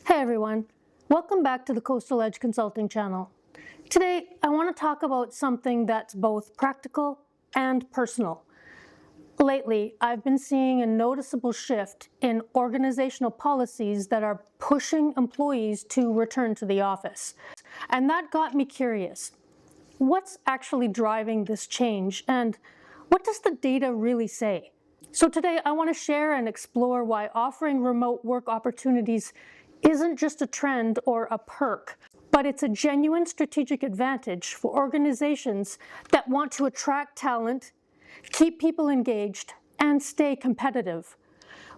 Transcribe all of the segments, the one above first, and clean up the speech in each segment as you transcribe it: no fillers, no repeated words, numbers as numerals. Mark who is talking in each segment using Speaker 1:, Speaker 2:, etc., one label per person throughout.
Speaker 1: Hey everyone, welcome back to the Coastal Edge Consulting channel. Today I want to talk about something that's both practical and personal. Lately, I've been seeing a noticeable shift in organizational policies that are pushing employees to return to the office. And that got me curious. What's actually driving this change, and what does the data really say? So today I want to share and explore why offering remote work opportunities isn't just a trend or a perk, but it's a genuine strategic advantage for organizations that want to attract talent, keep people engaged, and stay competitive.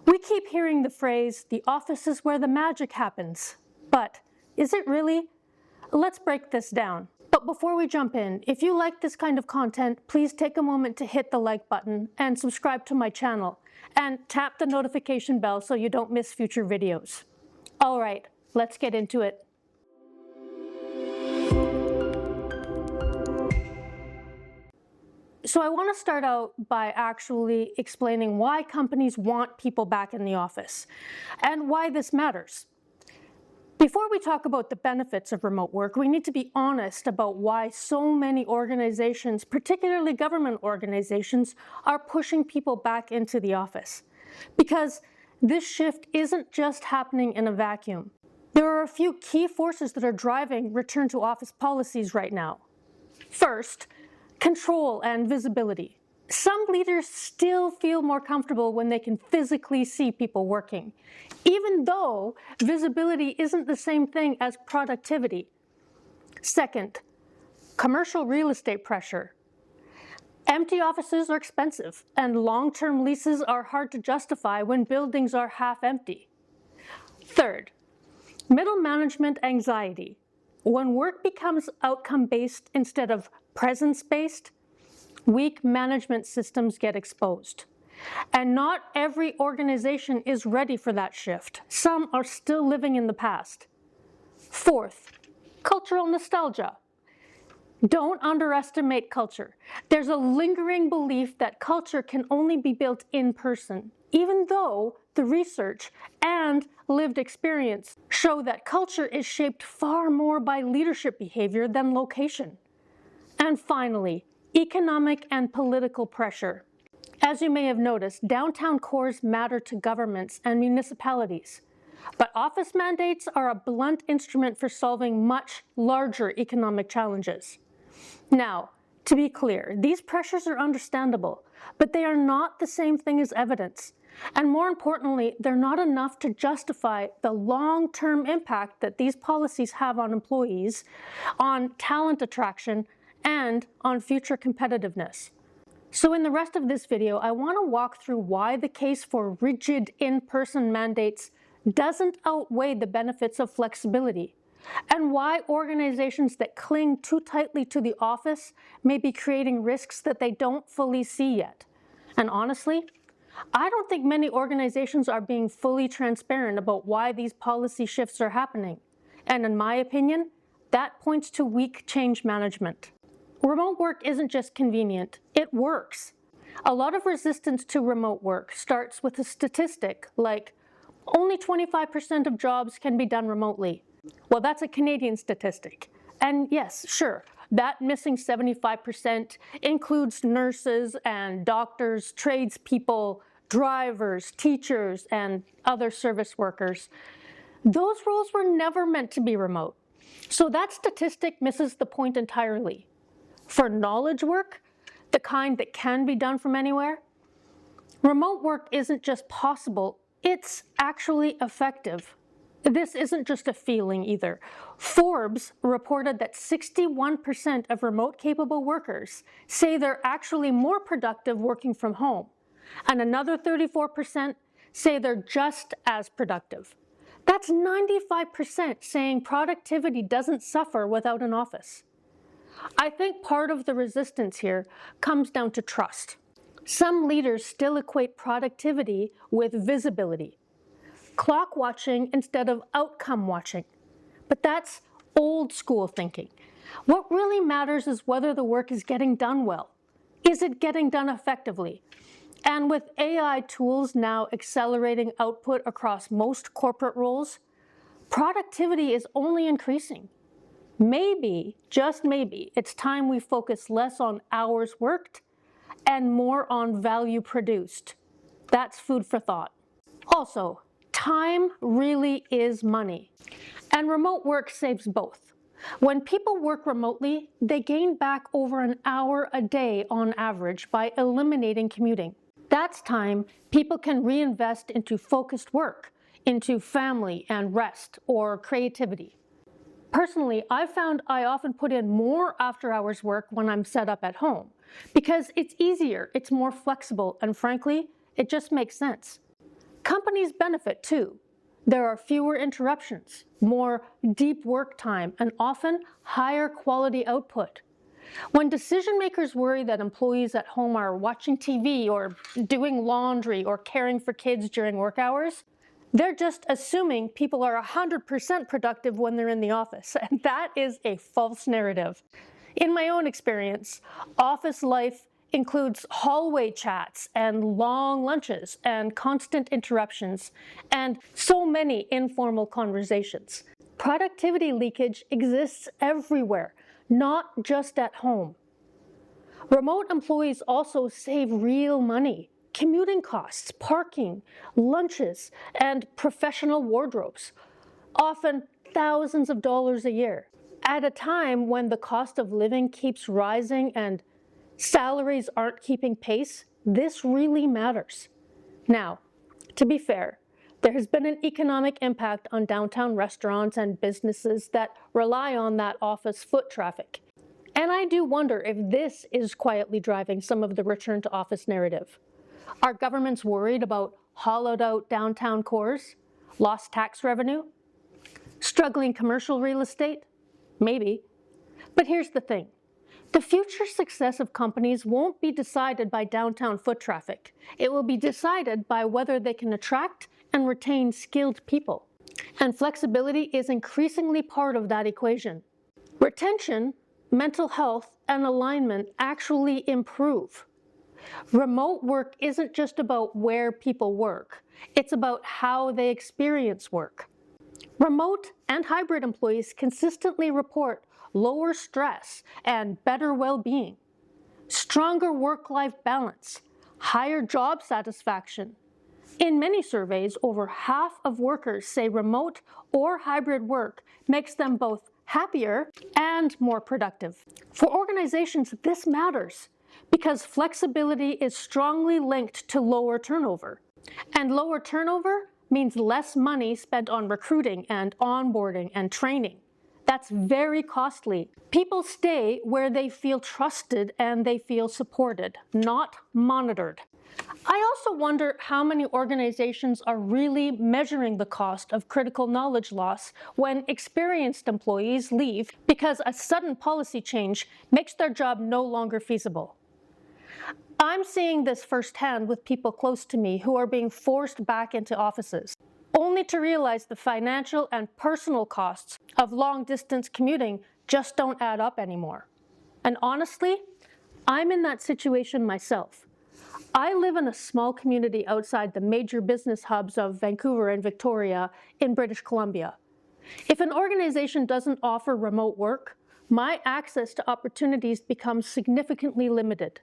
Speaker 1: We keep hearing the phrase, "the office is where the magic happens," but is it really? Let's break this down. But before we jump in, if you like this kind of content, please take a moment to hit the like button and subscribe to my channel, and tap the notification bell so you don't miss future videos. All right, let's get into it. So I want to start out by actually explaining why companies want people back in the office and why this matters. Before we talk about the benefits of remote work, we need to be honest about why so many organizations, particularly government organizations, are pushing people back into the office. Because this shift isn't just happening in a vacuum. There are a few key forces that are driving return to office policies right now. First, control and visibility. Some leaders still feel more comfortable when they can physically see people working, even though visibility isn't the same thing as productivity. Second, commercial real estate pressure. Empty offices are expensive, and long-term leases are hard to justify when buildings are half empty. Third, middle management anxiety. When work becomes outcome-based instead of presence-based, weak management systems get exposed. And not every organization is ready for that shift. Some are still living in the past. Fourth, cultural nostalgia. Don't underestimate culture. There's a lingering belief that culture can only be built in person, even though the research and lived experience show that culture is shaped far more by leadership behavior than location. And finally, economic and political pressure. As you may have noticed, downtown cores matter to governments and municipalities. But office mandates are a blunt instrument for solving much larger economic challenges. Now, to be clear, these pressures are understandable, but they are not the same thing as evidence. And more importantly, they're not enough to justify the long-term impact that these policies have on employees, on talent attraction, and on future competitiveness. So in the rest of this video, I want to walk through why the case for rigid in-person mandates doesn't outweigh the benefits of flexibility, and why organizations that cling too tightly to the office may be creating risks that they don't fully see yet. And honestly, I don't think many organizations are being fully transparent about why these policy shifts are happening. And in my opinion, that points to weak change management. Remote work isn't just convenient, it works. A lot of resistance to remote work starts with a statistic like, only 25% of jobs can be done remotely. Well, that's a Canadian statistic. And yes, sure, that missing 75% includes nurses and doctors, tradespeople, drivers, teachers, and other service workers. Those roles were never meant to be remote. So that statistic misses the point entirely. For knowledge work, the kind that can be done from anywhere, remote work isn't just possible, it's actually effective. This isn't just a feeling either. Forbes reported that 61% of remote-capable workers say they're actually more productive working from home, and another 34% say they're just as productive. That's 95% saying productivity doesn't suffer without an office. I think part of the resistance here comes down to trust. Some leaders still equate productivity with visibility. Clock watching instead of outcome watching. But that's old school thinking. What really matters is whether the work is getting done well. Is it getting done effectively? And with AI tools now accelerating output across most corporate roles, Productivity is only increasing. Maybe, just maybe, it's time we focus less on hours worked and more on value produced. That's food for thought. Also, time really is money, and remote work saves both. When people work remotely, they gain back over an hour a day on average by eliminating commuting. That's time people can reinvest into focused work, into family and rest or creativity. Personally, I've found I often put in more after-hours work when I'm set up at home because it's easier, it's more flexible, and frankly, it just makes sense. Companies benefit too. There are fewer interruptions, more deep work time, and often higher quality output. When decision makers worry that employees at home are watching TV or doing laundry or caring for kids during work hours, they're just assuming people are 100% productive when they're in the office, and that is a false narrative. In my own experience, office life includes hallway chats and long lunches and constant interruptions and so many informal conversations. Productivity leakage exists everywhere, not just at home. Remote employees also save real money. Commuting costs, parking, lunches, and professional wardrobes, often thousands of dollars a year. At a time when the cost of living keeps rising and salaries aren't keeping pace, this really matters. Now, to be fair, there has been an economic impact on downtown restaurants and businesses that rely on that office foot traffic. And I do wonder if this is quietly driving some of the return to office narrative. Are governments worried about hollowed out downtown cores, lost tax revenue, struggling commercial real estate? Maybe. But here's the thing. The future success of companies won't be decided by downtown foot traffic. It will be decided by whether they can attract and retain skilled people. And flexibility is increasingly part of that equation. Retention, mental health, and alignment actually improve. Remote work isn't just about where people work. It's about how they experience work. Remote and hybrid employees consistently report lower stress and better well-being, stronger work-life balance, higher job satisfaction. In many surveys, over half of workers say remote or hybrid work makes them both happier and more productive. For organizations, this matters because flexibility is strongly linked to lower turnover. And lower turnover means less money spent on recruiting and onboarding and training. That's very costly. People stay where they feel trusted and they feel supported, not monitored. I also wonder how many organizations are really measuring the cost of critical knowledge loss when experienced employees leave because a sudden policy change makes their job no longer feasible. I'm seeing this firsthand with people close to me who are being forced back into offices, only to realize the financial and personal costs of long-distance commuting just don't add up anymore. And honestly, I'm in that situation myself. I live in a small community outside the major business hubs of Vancouver and Victoria in British Columbia. If an organization doesn't offer remote work, my access to opportunities becomes significantly limited.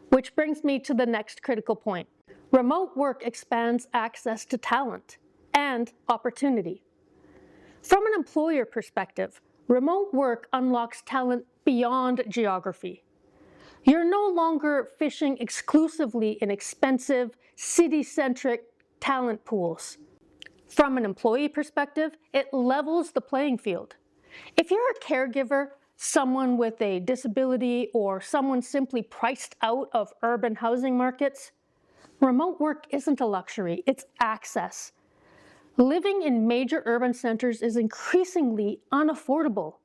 Speaker 1: Which brings me to the next critical point. Remote work expands access to talent and opportunity. From an employer perspective, remote work unlocks talent beyond geography. You're no longer fishing exclusively in expensive, city-centric talent pools. From an employee perspective, it levels the playing field. If you're a caregiver, someone with a disability, or someone simply priced out of urban housing markets, remote work isn't a luxury, it's access. Living in major urban centers is increasingly unaffordable.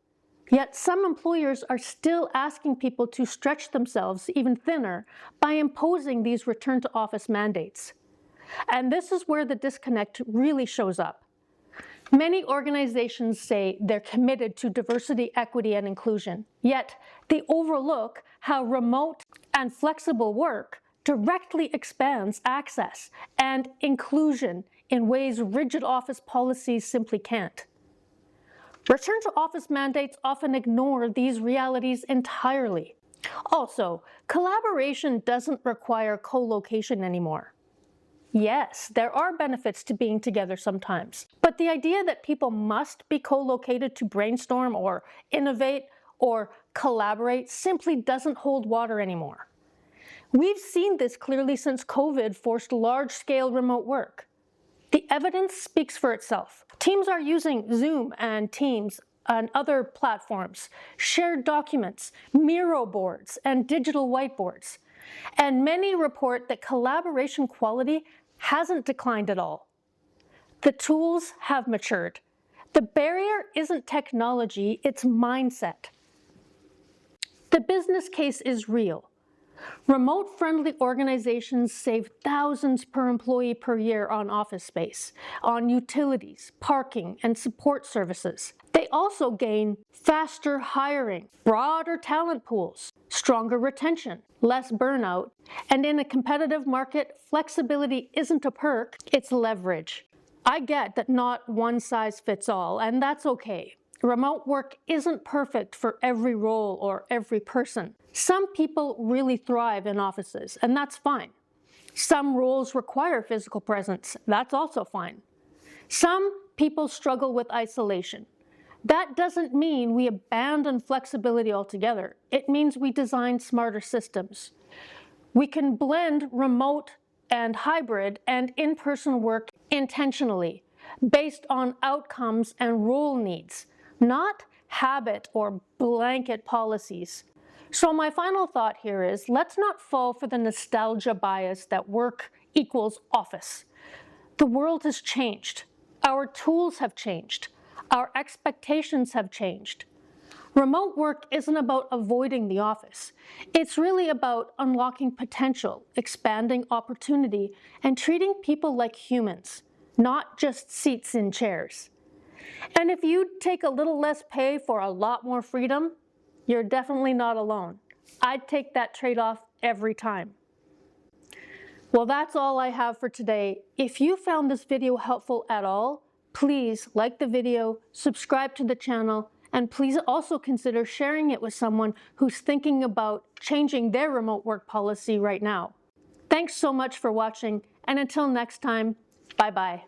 Speaker 1: Yet some employers are still asking people to stretch themselves even thinner by imposing these return-to-office mandates. And this is where the disconnect really shows up. Many organizations say they're committed to diversity, equity, and inclusion, yet they overlook how remote and flexible work directly expands access and inclusion in ways rigid office policies simply can't. Return to office mandates often ignore these realities entirely. Also, collaboration doesn't require co-location anymore. Yes, there are benefits to being together sometimes, but the idea that people must be co-located to brainstorm or innovate or collaborate simply doesn't hold water anymore. We've seen this clearly since COVID forced large-scale remote work. The evidence speaks for itself. Teams are using Zoom and Teams and other platforms, shared documents, Miro boards, and digital whiteboards. And many report that collaboration quality hasn't declined at all. The tools have matured. The barrier isn't technology, it's mindset. The business case is real. Remote-friendly organizations save thousands per employee per year on office space, on utilities, parking, and support services. They also gain faster hiring, broader talent pools, stronger retention, less burnout, and in a competitive market, flexibility isn't a perk, it's leverage. I get that not one size fits all, and that's okay. Remote work isn't perfect for every role or every person. Some people really thrive in offices, and that's fine. Some roles require physical presence. That's also fine. Some people struggle with isolation. That doesn't mean we abandon flexibility altogether. It means we design smarter systems. We can blend remote and hybrid and in-person work intentionally, based on outcomes and role needs, not habit or blanket policies. So my final thought here is, let's not fall for the nostalgia bias that work equals office. The world has changed. Our tools have changed. Our expectations have changed. Remote work isn't about avoiding the office. It's really about unlocking potential, expanding opportunity, and treating people like humans, not just seats in chairs. And if you take a little less pay for a lot more freedom, you're definitely not alone. I'd take that trade-off every time. Well, that's all I have for today. If you found this video helpful at all, please like the video, subscribe to the channel, and please also consider sharing it with someone who's thinking about changing their remote work policy right now. Thanks so much for watching, and until next time, bye-bye.